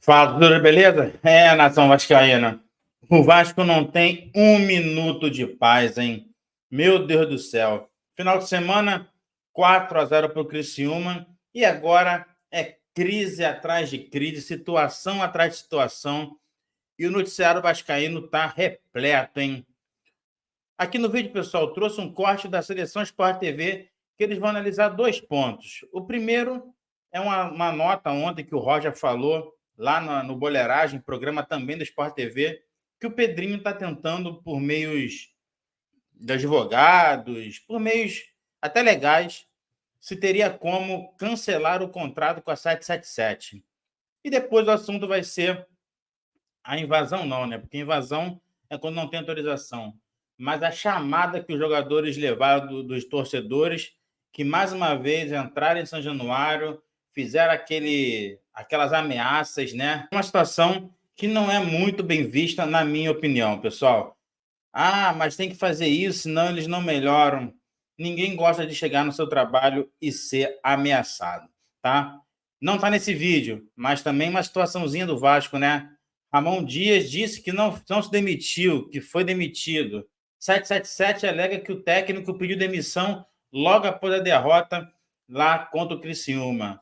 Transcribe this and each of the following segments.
Fala, tudo beleza? Nação vascaína. O Vasco não tem um minuto de paz, hein? Meu Deus do céu. Final de semana, 4-0 para o Criciúma. E agora é crise atrás de crise, situação atrás de situação. E o noticiário vascaíno tá repleto, hein? Aqui no vídeo, pessoal, trouxe um corte da Seleção Sport TV que eles vão analisar 2 pontos. O primeiro é uma nota ontem que o Roger falou lá no Boleiragem, programa também do Sport TV, que o Pedrinho está tentando, por meios de advogados, por meios até legais, se teria como cancelar o contrato com a 777. E depois o assunto vai ser a invasão não, né? Porque invasão é quando não tem autorização. Mas a chamada que os jogadores levaram dos torcedores, que mais uma vez entraram em São Januário, fizeram aquelas ameaças, né? Uma situação que não é muito bem vista, na minha opinião, pessoal. Mas tem que fazer isso, senão eles não melhoram. Ninguém gosta de chegar no seu trabalho e ser ameaçado, tá? Não tá nesse vídeo, mas também uma situaçãozinha do Vasco, né? Ramon Dias disse que não se demitiu, que foi demitido. 777 alega que o técnico pediu demissão logo após a derrota lá contra o Criciúma.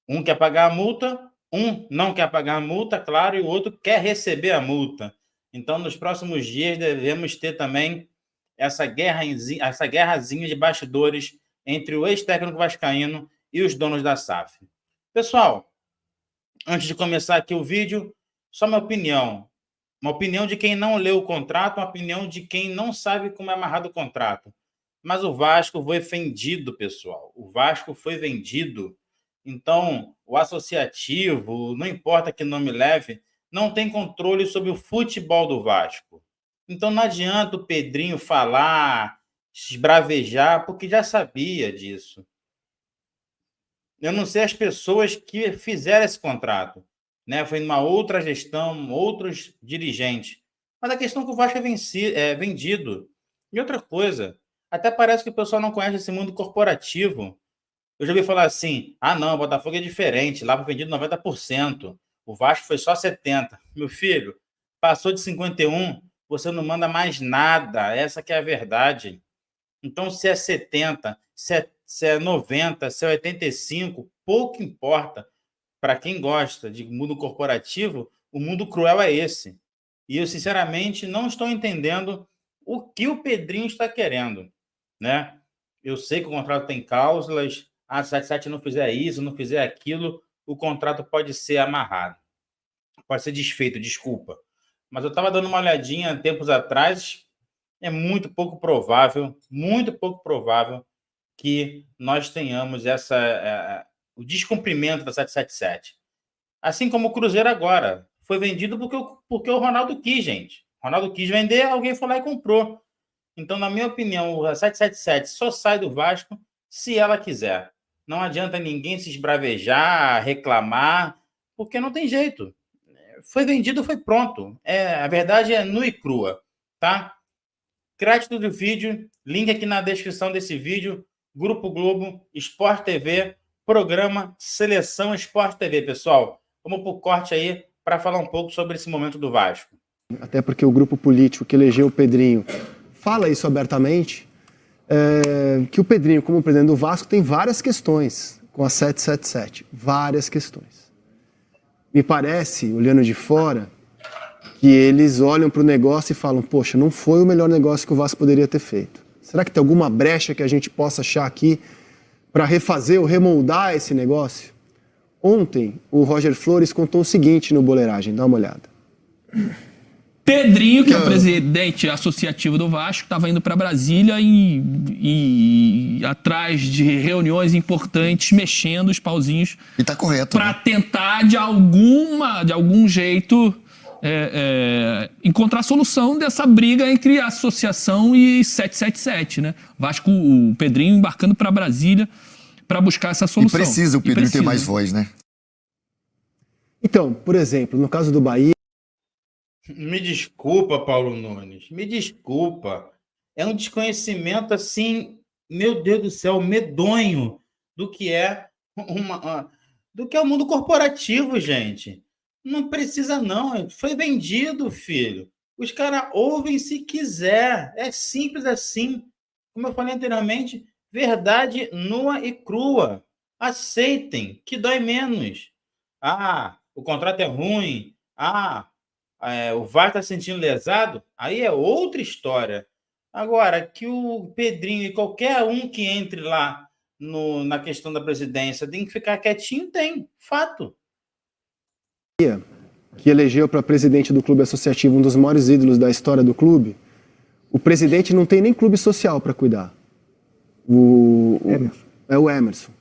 Um quer pagar a multa, um não quer pagar a multa, claro, e o outro quer receber a multa. Então, nos próximos dias, devemos ter também essa guerrazinha de bastidores entre o ex-técnico vascaíno e os donos da SAF. Pessoal, antes de começar aqui o vídeo, só uma opinião. Uma opinião de quem não leu o contrato, uma opinião de quem não sabe como é amarrado o contrato. Mas o Vasco foi vendido, pessoal. O Vasco foi vendido. Então, o associativo, não importa que nome leve, não tem controle sobre o futebol do Vasco. Então, não adianta o Pedrinho falar, esbravejar, porque já sabia disso. Eu não sei as pessoas que fizeram esse contrato, né? Foi numa outra gestão, outros dirigentes. Mas a questão é que o Vasco é vendido. E outra coisa, até parece que o pessoal não conhece esse mundo corporativo. Eu já ouvi falar assim: não, o Botafogo é diferente, lá foi vendido 90%, o Vasco foi só 70%. Meu filho, passou de 51%, você não manda mais nada, essa que é a verdade. Então, se é 70%, se é 90%, se é 85%, pouco importa. Para quem gosta de mundo corporativo, o mundo cruel é esse. E eu, sinceramente, não estou entendendo o que o Pedrinho está querendo, né? Eu sei que o contrato tem cláusulas, se a 77 não fizer isso, não fizer aquilo, o contrato pode ser amarrado, pode ser desfeito, desculpa. Mas eu estava dando uma olhadinha tempos atrás, é muito pouco provável que nós tenhamos o descumprimento da 777. Assim como o Cruzeiro agora. Foi vendido porque o Ronaldo quis, gente. O Ronaldo quis vender, alguém foi lá e comprou. Então, na minha opinião, a 777 só sai do Vasco se ela quiser. Não adianta ninguém se esbravejar, reclamar, porque não tem jeito. Foi vendido, foi pronto. A verdade é nua e crua, tá? Crédito do vídeo, link aqui na descrição desse vídeo, Grupo Globo, Sport TV, programa Seleção Sport TV, pessoal. Vamos para o corte aí para falar um pouco sobre esse momento do Vasco. Até porque o grupo político que elegeu o Pedrinho fala isso abertamente, que o Pedrinho, como presidente do Vasco, tem várias questões com a 777, várias questões. Me parece, olhando de fora, que eles olham para o negócio e falam: poxa, não foi o melhor negócio que o Vasco poderia ter feito. Será que tem alguma brecha que a gente possa achar aqui para refazer ou remoldar esse negócio? Ontem, o Roger Flores contou o seguinte no Boleiragem, dá uma olhada. Pedrinho, que é o presidente associativo do Vasco, estava indo para Brasília e atrás de reuniões importantes, mexendo os pauzinhos. E tá correto. Para tentar, de algum jeito, encontrar a solução dessa briga entre a associação e 777, né? Vasco, o Pedrinho embarcando para Brasília para buscar essa solução. E precisa o Pedrinho ter mais voz, né? Então, por exemplo, no caso do Bahia... Me desculpa, Paulo Nunes, me desculpa. É um desconhecimento, assim, meu Deus do céu, medonho do que é o mundo corporativo, gente. Não precisa não, foi vendido, filho. Os caras ouvem se quiser, é simples assim. Como eu falei anteriormente, verdade nua e crua. Aceitem, que dói menos. Ah, o contrato é ruim. O VAR está se sentindo lesado. Aí é outra história. Agora, que o Pedrinho e qualquer um que entre lá na questão da presidência tem que ficar quietinho, tem. Fato. Que elegeu para presidente do clube associativo um dos maiores ídolos da história do clube, o presidente não tem nem clube social para cuidar. É o Emerson.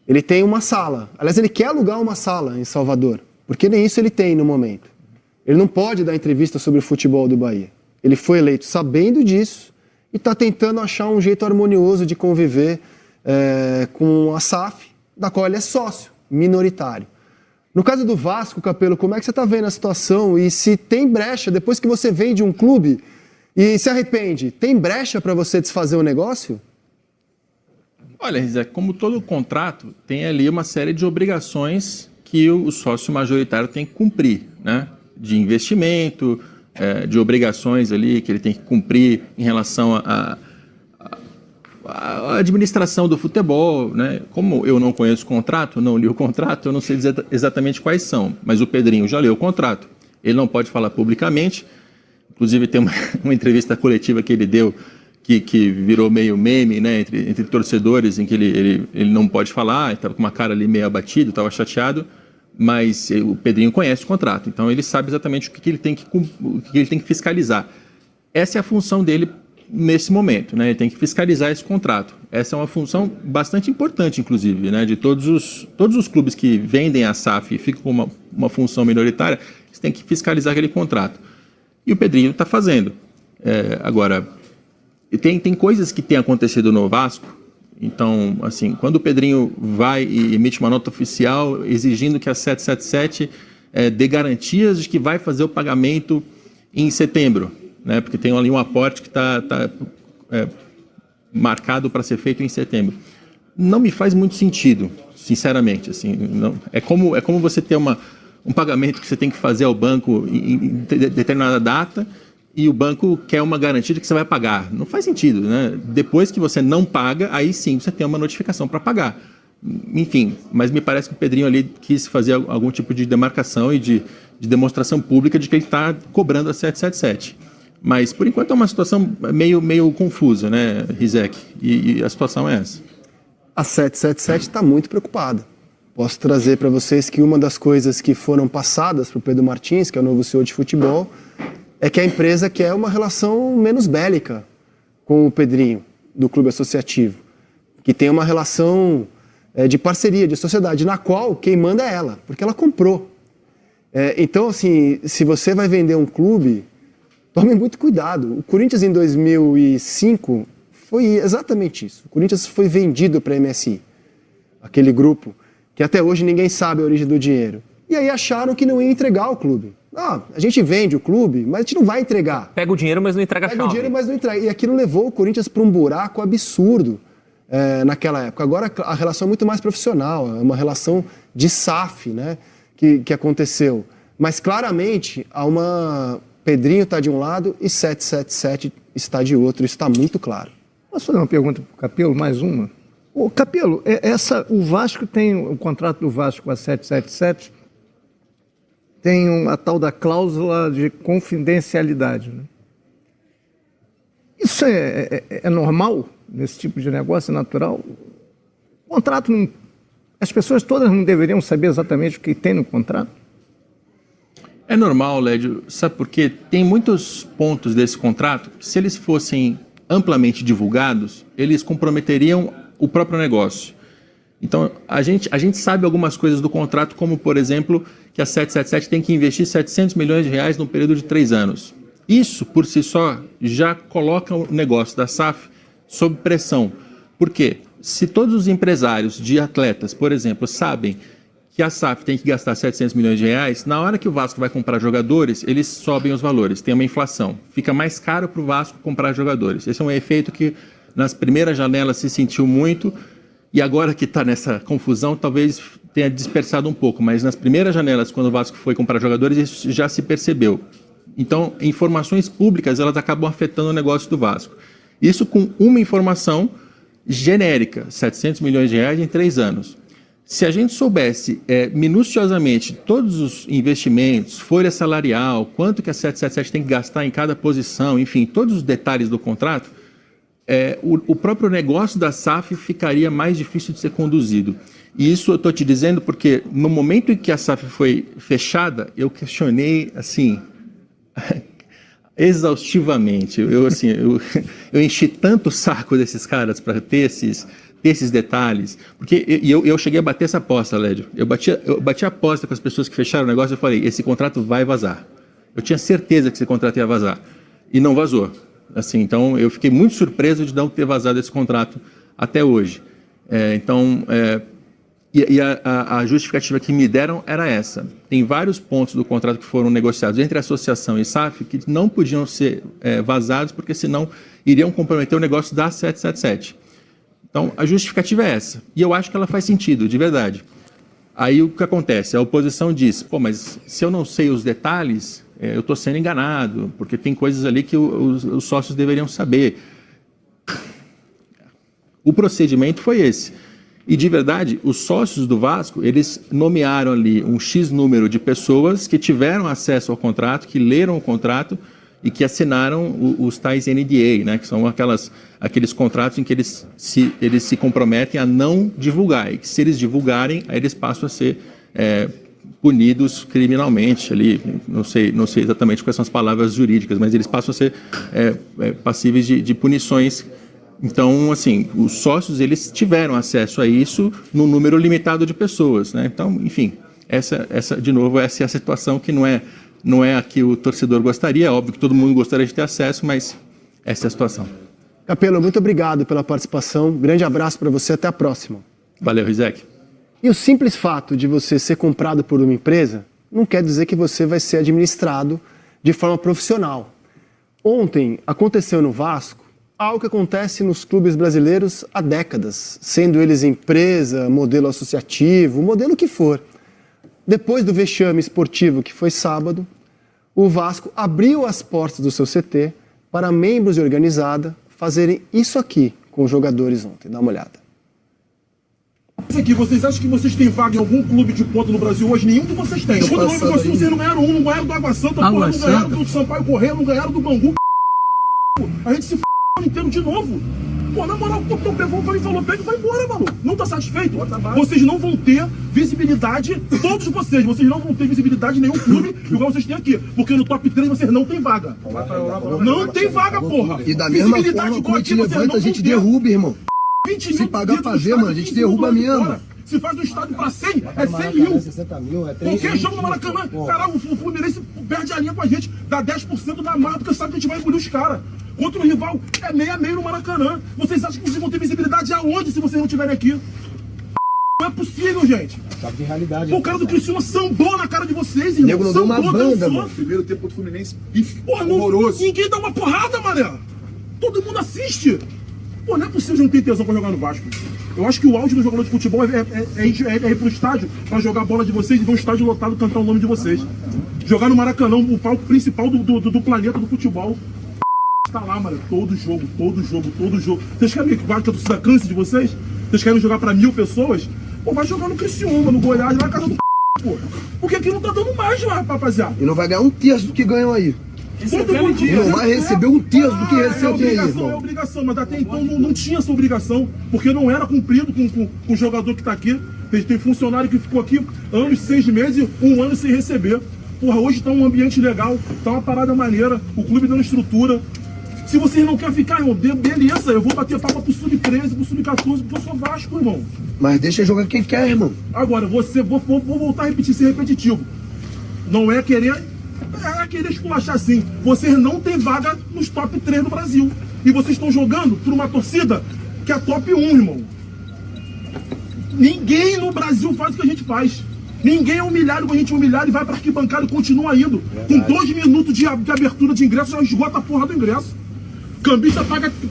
Ele tem uma sala. Aliás, ele quer alugar uma sala em Salvador, porque nem isso ele tem no momento. Ele não pode dar entrevista sobre o futebol do Bahia. Ele foi eleito sabendo disso e está tentando achar um jeito harmonioso de conviver com a SAF, da qual ele é sócio, minoritário. No caso do Vasco, Capello, como é que você está vendo a situação? E se tem brecha, depois que você vende um clube e se arrepende, tem brecha para você desfazer o negócio? Olha, Rizek, como todo contrato, tem ali uma série de obrigações que o sócio majoritário tem que cumprir, né? De investimento, de obrigações ali que ele tem que cumprir em relação à administração do futebol, né? Como eu não conheço o contrato, não li o contrato, eu não sei dizer exatamente quais são, mas o Pedrinho já leu o contrato. Ele não pode falar publicamente, inclusive tem uma entrevista coletiva que ele deu que virou meio meme, né, entre torcedores, em que ele não pode falar, estava com uma cara ali meio abatido, estava chateado, mas o Pedrinho conhece o contrato, então ele sabe exatamente o que ele tem que fiscalizar. Essa é a função dele nesse momento, né? Ele tem que fiscalizar esse contrato. Essa é uma função bastante importante, inclusive, né? De todos os clubes que vendem a SAF e ficam com uma função minoritária, eles têm que fiscalizar aquele contrato. E o Pedrinho está fazendo. Agora, tem coisas que têm acontecido no Vasco. Então, assim, quando o Pedrinho vai e emite uma nota oficial exigindo que a 777 dê garantias de que vai fazer o pagamento em setembro, né? Porque tem ali um aporte que está marcado para ser feito em setembro. Não me faz muito sentido, sinceramente. Assim, não, é como você ter um pagamento que você tem que fazer ao banco em determinada data e o banco quer uma garantia de que você vai pagar. Não faz sentido, né? Depois que você não paga, aí sim você tem uma notificação para pagar. Enfim, mas me parece que o Pedrinho ali quis fazer algum tipo de demarcação e de demonstração pública de que ele está cobrando a 777. Mas, por enquanto, é uma situação meio confusa, né, Rizek? E a situação é essa. A 777 está muito preocupada. Posso trazer para vocês que uma das coisas que foram passadas para o Pedro Martins, que é o novo CEO de futebol, é que a empresa quer uma relação menos bélica com o Pedrinho, do clube associativo, que tem uma relação de parceria, de sociedade, na qual quem manda é ela, porque ela comprou. Então, assim, se você vai vender um clube, tome muito cuidado. O Corinthians, em 2005, foi exatamente isso. O Corinthians foi vendido para a MSI, aquele grupo que até hoje ninguém sabe a origem do dinheiro. E aí acharam que não ia entregar o clube. A gente vende o clube, mas a gente não vai entregar. Pega o dinheiro, mas não entrega a chave. Pega o dinheiro, mas não entrega. E aquilo levou o Corinthians para um buraco absurdo naquela época. Agora a relação é muito mais profissional, é uma relação de SAF, né, que aconteceu. Mas claramente há Pedrinho está de um lado e 777 está de outro, isso está muito claro. Posso fazer uma pergunta para o Capello, mais uma? Ô, Capello, o Vasco tem, o contrato do Vasco com a 777 tem a tal da cláusula de confidencialidade, né? Isso é normal nesse tipo de negócio, é natural? O contrato, as pessoas todas não deveriam saber exatamente o que tem no contrato? É normal, Lédio, sabe por quê? Tem muitos pontos desse contrato que, se eles fossem amplamente divulgados, eles comprometeriam o próprio negócio. Então, a gente sabe algumas coisas do contrato, como, por exemplo, que a 777 tem que investir 700 milhões de reais no período de 3 anos. Isso, por si só, já coloca o negócio da SAF sob pressão. Por quê? Se todos os empresários de atletas, por exemplo, sabem que a SAF tem que gastar 700 milhões de reais, na hora que o Vasco vai comprar jogadores, eles sobem os valores, tem uma inflação. Fica mais caro para o Vasco comprar jogadores. Esse é um efeito que nas primeiras janelas se sentiu muito, e agora que está nessa confusão, talvez tenha dispersado um pouco, mas nas primeiras janelas, quando o Vasco foi comprar jogadores, isso já se percebeu. Então, informações públicas, elas acabam afetando o negócio do Vasco. Isso com uma informação genérica, 700 milhões de reais em 3 anos. Se a gente soubesse minuciosamente todos os investimentos, folha salarial, quanto que a 777 tem que gastar em cada posição, enfim, todos os detalhes do contrato, o próprio negócio da SAF ficaria mais difícil de ser conduzido. E isso eu estou te dizendo porque no momento em que a SAF foi fechada, eu questionei, assim, exaustivamente. Eu enchi tanto o saco desses caras para ter esses detalhes, porque eu cheguei a bater essa aposta, Lédio. Eu bati a aposta com as pessoas que fecharam o negócio, eu falei, esse contrato vai vazar. Eu tinha certeza que esse contrato ia vazar. E não vazou. Assim, então, eu fiquei muito surpreso de não ter vazado esse contrato até hoje. A justificativa que me deram era essa. Tem vários pontos do contrato que foram negociados entre a associação e SAF que não podiam ser vazados, porque senão iriam comprometer o negócio da 777. Então, a justificativa é essa. E eu acho que ela faz sentido, de verdade. Aí o que acontece? A oposição diz, mas se eu não sei os detalhes, eu estou sendo enganado, porque tem coisas ali que os sócios deveriam saber. O procedimento foi esse. E, de verdade, os sócios do Vasco, eles nomearam ali um X número de pessoas que tiveram acesso ao contrato, que leram o contrato e que assinaram os tais NDA, né, que são aqueles contratos em que eles se comprometem a não divulgar. E que, se eles divulgarem, aí eles passam a ser punidos criminalmente ali. Não sei exatamente quais são as palavras jurídicas, mas eles passam a ser passíveis de punições. Então, assim, os sócios, eles tiveram acesso a isso num número limitado de pessoas, né? Então, enfim, de novo, essa é a situação que não é a que o torcedor gostaria. É óbvio que todo mundo gostaria de ter acesso, mas essa é a situação. Capello, muito obrigado pela participação. Grande abraço para você, até a próxima. Valeu, Rizek. E o simples fato de você ser comprado por uma empresa não quer dizer que você vai ser administrado de forma profissional. Ontem aconteceu no Vasco algo que acontece nos clubes brasileiros há décadas, sendo eles empresa, modelo associativo, modelo que for. Depois do vexame esportivo que foi sábado, o Vasco abriu as portas do seu CT para membros de organizada fazerem isso aqui com os jogadores ontem. Dá uma olhada. Isso aqui, vocês acham que vocês têm vaga em algum clube de ponta no Brasil hoje? Nenhum de vocês tem. Quando eu Iguaçu, vocês não ganharam não ganharam do Água Santa, porra, não ganharam do Sampaio Correia, não ganharam do Bangu. A gente se f*** inteiro de novo. Pô, na moral, o Pegou falou, pega e vai embora, mano. Não tá satisfeito? Vocês não vão ter visibilidade, todos vocês não vão ter visibilidade em nenhum clube igual vocês têm aqui. Porque no top 3 vocês não tem vaga. Não tem vaga, porra. E da mesma forma, como a gente levanta, a gente derruba, irmão. Se pagar pra ver, mano, a gente derruba mesmo. Se faz um estádio pra 100, é 100 mil. 60 mil, qualquer jogo no Maracanã, caralho, o Fluminense perde a linha com a gente, dá 10% da marca, porque sabe que a gente vai engolir os caras. Contra o rival, é meio no Maracanã. Vocês acham que vocês vão ter visibilidade aonde se vocês não estiverem aqui? Não é possível, gente. Sabe de realidade. O cara do Criciúma sambou na cara de vocês, irmão. Nego não deu uma banda, mano. Primeiro tempo do Fluminense, horroroso. Ninguém dá uma porrada, mané. Todo mundo assiste. Pô, não é possível não ter tesão pra jogar no Vasco. Eu acho que o auge do jogador de futebol é ir pro estádio pra jogar a bola de vocês e ver um estádio lotado cantar o nome de vocês. Jogar no Maracanã, o palco principal do planeta do futebol. Tá lá, mano, todo jogo. Vocês querem que a torcida canse de vocês? Vocês querem jogar pra 1000 pessoas? Pô, vai jogar no Criciúma, no Goiás, lá na casa do pô. Porque aqui não tá dando mais, rapaziada. E não vai ganhar 1/3 do que ganham aí. Não vai receber 1/3 do que recebe aí, irmão. É obrigação, mas até então não tinha essa obrigação, porque não era cumprido com o jogador que tá aqui. Tem funcionário que ficou aqui anos, 6 meses, 1 ano sem receber. Porra, hoje tá um ambiente legal, tá uma parada maneira, o clube dando estrutura. Se vocês não querem ficar, irmão, beleza, eu vou bater palma pro Sub-13, pro Sub-14, porque eu sou Vasco, irmão. Mas deixa jogar quem quer, irmão. Agora, vou voltar a repetir, ser repetitivo. Não é querer esculachar assim. Vocês não têm vaga nos top 3 do Brasil. E vocês estão jogando por uma torcida que é top 1, irmão. Ninguém no Brasil faz o que a gente faz. Ninguém é humilhado como a gente é humilhado e vai pra arquibancada e continua indo. Com 2 minutos de abertura de ingresso, já esgota a porra do ingresso. Cambista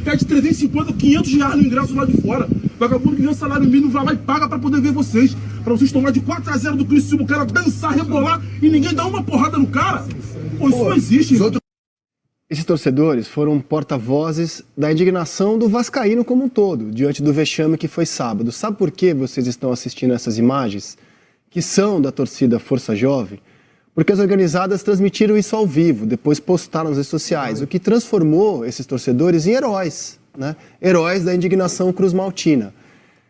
pede 350, 500 reais no ingresso lá de fora. Vagabundo que ganha salário mínimo vai lá e paga pra poder ver vocês. Pra vocês tomar de 4-0 do Criciúma, o cara dançar, rebolar e ninguém dá uma porrada no cara. Pô, isso não existe. Esses torcedores foram porta-vozes da indignação do vascaíno como um todo, diante do vexame que foi sábado. Sabe por que vocês estão assistindo essas imagens, que são da torcida Força Jovem? Porque as organizadas transmitiram isso ao vivo, depois postaram nas redes sociais, o que transformou esses torcedores em heróis, né? Heróis da indignação cruzmaltina.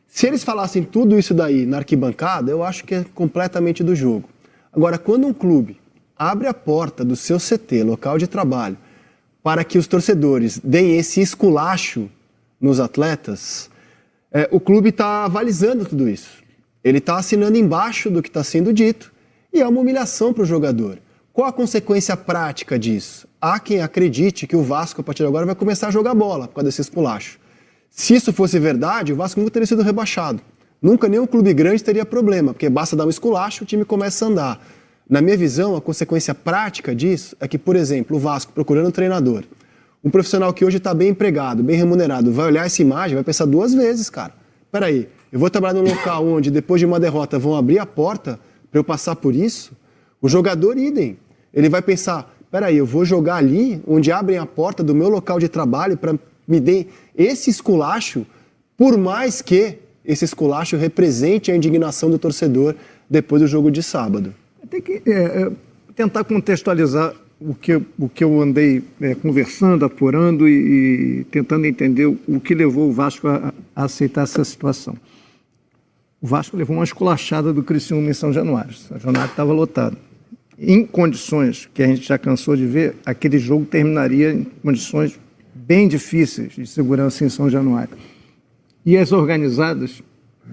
Se eles falassem tudo isso daí na arquibancada, eu acho que é completamente do jogo. Agora, quando um clube abre a porta do seu CT, local de trabalho, para que os torcedores deem esse esculacho nos atletas, o clube está avalizando tudo isso. Ele está assinando embaixo do que está sendo dito e é uma humilhação para o jogador. Qual a consequência prática disso? Há quem acredite que o Vasco, a partir de agora, vai começar a jogar bola por causa desse esculacho. Se isso fosse verdade, o Vasco nunca teria sido rebaixado. Nunca nenhum clube grande teria problema, porque basta dar um esculacho, o time começa a andar. Na minha visão, a consequência prática disso é que, por exemplo, o Vasco procurando um treinador, um profissional que hoje está bem empregado, bem remunerado, vai olhar essa imagem, vai pensar 2 vezes, cara. Peraí, eu vou trabalhar num local onde, depois de uma derrota, vão abrir a porta para eu passar por isso? O jogador, idem. Ele vai pensar, peraí, eu vou jogar ali, onde abrem a porta do meu local de trabalho para me dar esse esculacho, por mais que esse esculacho represente a indignação do torcedor depois do jogo de sábado. Tem que tentar contextualizar o que eu andei conversando, apurando e tentando entender o que levou o Vasco a aceitar essa situação. O Vasco levou uma esculachada do Criciúma em São Januário. São Januário estava lotado. Em condições que a gente já cansou de ver, aquele jogo terminaria em condições bem difíceis de segurança em São Januário. E as organizadas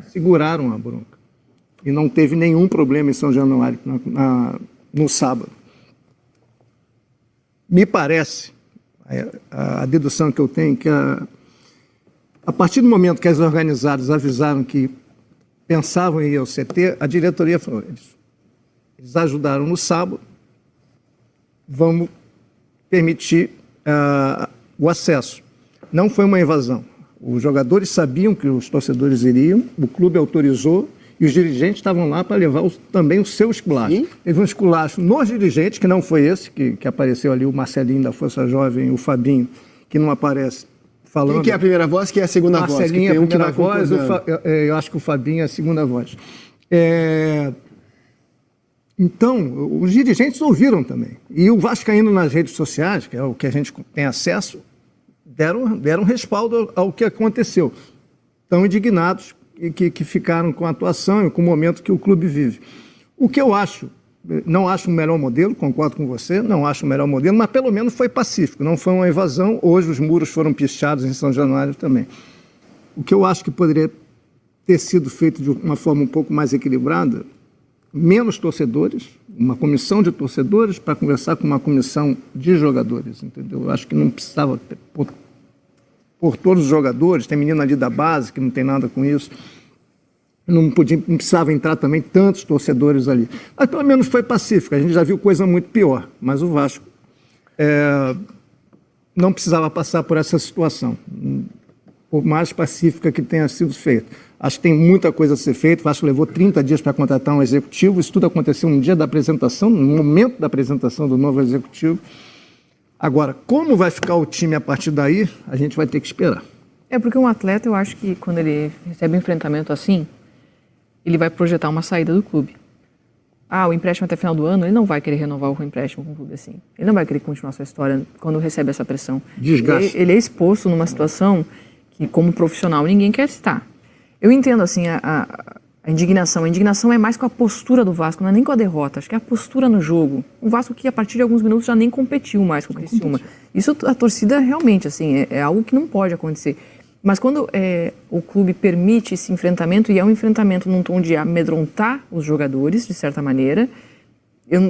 seguraram a bronca. E não teve nenhum problema em São Januário no sábado. Me parece, a dedução que eu tenho, que a partir do momento que as organizadas avisaram que pensavam em ir ao CT, a diretoria falou, eles ajudaram no sábado, vamos permitir o acesso. Não foi uma invasão. Os jogadores sabiam que os torcedores iriam, o clube autorizou, e os dirigentes estavam lá para levar também o seu esculacho. Sim. Teve um esculacho nos dirigentes, que não foi esse, que apareceu ali, o Marcelinho da Força Jovem, o Fabinho, que não aparece falando. Quem que é a primeira voz, quem é a segunda voz? Marcelinho é a primeira voz, eu acho que o Fabinho é a segunda voz. Então, os dirigentes ouviram também. E o vascaíno nas redes sociais, que é o que a gente tem acesso, deram respaldo ao que aconteceu. Estão indignados que ficaram com a atuação e com o momento que o clube vive. O que eu acho, não acho o melhor modelo, concordo com você, não acho o melhor modelo, mas pelo menos foi pacífico, não foi uma invasão. Hoje os muros foram pichados em São Januário também. O que eu acho que poderia ter sido feito de uma forma um pouco mais equilibrada, menos torcedores, uma comissão de torcedores para conversar com uma comissão de jogadores, entendeu? Eu acho que não precisava por todos os jogadores, tem menino ali da base que não tem nada com isso, não precisava entrar também tantos torcedores ali. Mas pelo menos foi pacífico, a gente já viu coisa muito pior, mas o Vasco não precisava passar por essa situação, por mais pacífica que tenha sido feita. Acho que tem muita coisa a ser feita, o Vasco levou 30 dias para contratar um executivo, isso tudo aconteceu no dia da apresentação, no momento da apresentação do novo executivo. Agora, como vai ficar o time a partir daí, a gente vai ter que esperar. Porque um atleta, eu acho que quando ele recebe um enfrentamento assim, ele vai projetar uma saída do clube. O empréstimo até final do ano, ele não vai querer renovar o empréstimo com o clube assim. Ele não vai querer continuar a sua história quando recebe essa pressão. Desgaste. Ele é exposto numa situação que, como profissional, ninguém quer estar. Eu entendo, assim, a indignação. A indignação é mais com a postura do Vasco, não é nem com a derrota. Acho que é a postura no jogo. O Vasco que, a partir de alguns minutos, já nem competiu mais com o Criciúma. Isso, a torcida, realmente, assim, é algo que não pode acontecer. Mas quando o clube permite esse enfrentamento, e é um enfrentamento num tom de amedrontar os jogadores, de certa maneira, eu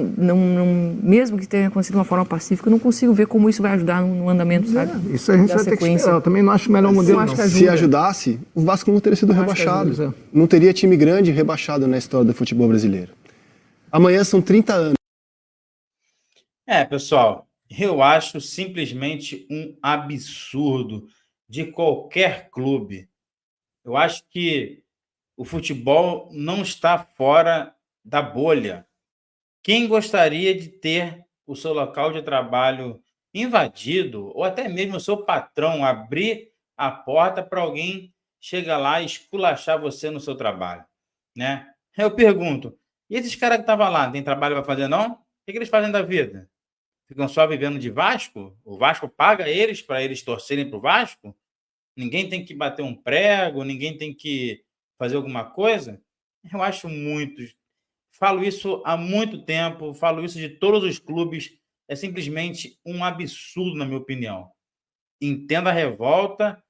mesmo que tenha acontecido de uma forma pacífica, eu não consigo ver como isso vai ajudar no andamento, sabe? Isso a gente vai ter que esperar. Eu também não acho o melhor modelo. Se ajudasse, o Vasco não teria sido rebaixado. Não teria time grande rebaixado na história do futebol brasileiro. Amanhã são 30 anos. Pessoal, eu acho simplesmente um absurdo de qualquer clube. Eu acho que O futebol não está fora da bolha. Quem gostaria de ter o seu local de trabalho invadido, ou até mesmo o seu patrão abrir a porta para alguém chegar lá e esculachar você no seu trabalho, né? Eu pergunto, e esses caras que estavam lá, tem trabalho para fazer não? O que eles fazem da vida? Ficam só vivendo de Vasco? O Vasco paga eles para eles torcerem para o Vasco? Ninguém tem que bater um prego, ninguém tem que fazer alguma coisa? Eu acho muito. Falo isso há muito tempo, falo isso de todos os clubes. É simplesmente um absurdo, na minha opinião. Entendo a revolta.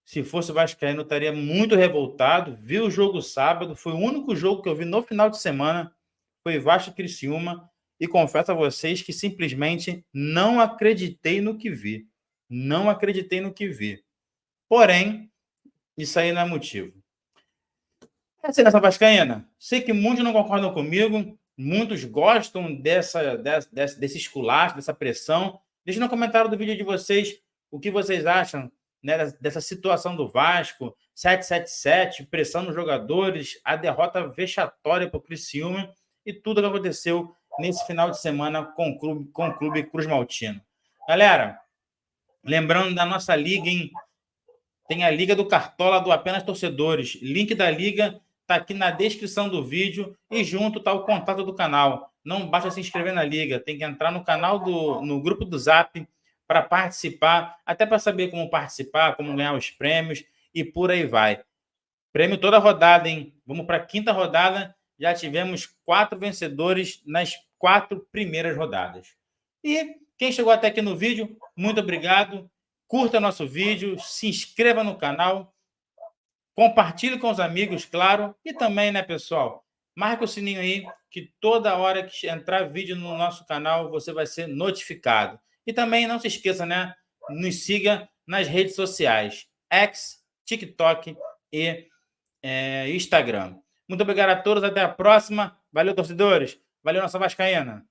Se fosse vascaíno, eu estaria muito revoltado. Vi o jogo sábado, foi o único jogo que eu vi no final de semana. Foi Vasco e Criciúma. E confesso a vocês que simplesmente não acreditei no que vi. Não acreditei no que vi. Porém, isso aí não é motivo. Essa é nessa vascaína. Sei que muitos não concordam comigo, muitos gostam desse esculacho, dessa pressão. Deixe no comentário do vídeo de vocês o que vocês acham, né, dessa situação do Vasco, 777, pressão nos jogadores, a derrota vexatória para o Criciúma e tudo que aconteceu nesse final de semana com o clube Cruz Maltino. Galera, lembrando da nossa liga, hein? Tem a Liga do Cartola do Apenas Torcedores. Link da liga está aqui na descrição do vídeo e junto está o contato do canal. Não basta se inscrever na liga, tem que entrar no canal, no grupo do Zap para participar, até para saber como participar, como ganhar os prêmios e por aí vai. Prêmio toda rodada, hein? Vamos para a 5ª rodada, já tivemos 4 vencedores nas 4 primeiras rodadas. E quem chegou até aqui no vídeo, muito obrigado. Curta nosso vídeo, se inscreva no canal, compartilhe com os amigos, claro, e também, né, pessoal, marca o sininho aí, que toda hora que entrar vídeo no nosso canal, você vai ser notificado. E também não se esqueça, né, nos siga nas redes sociais, X, TikTok e Instagram. Muito obrigado a todos, até a próxima. Valeu, torcedores. Valeu, nossa vascaína.